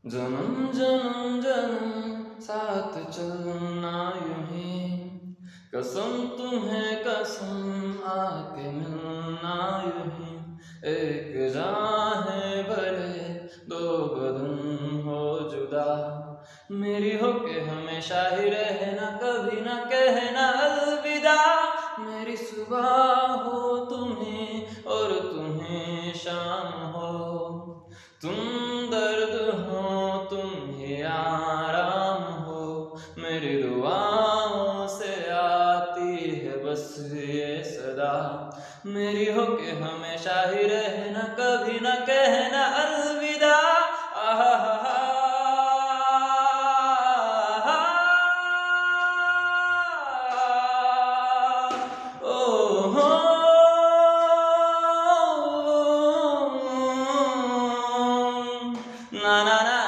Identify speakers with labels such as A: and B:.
A: जन्म जन्म जन्म साथ चलना यूं ही, कसम तुम्हें कसम आके मिलना यूं ही। एक जान है भले दो बदन हो जुदा, मेरी हो के हमेशा ही रहना, कभी ना कहना अलविदा। मेरी सुबह हो तुम्हें और तुम्हें शाम हो, तुम दर्द हो तुम ही आराम हो। मेरी दुआओं से आती है बस ये सदा, मेरी हो के हमेशा ही रहना, कभी ना कहना अलविदा। आहा हा हा ओ हो na na na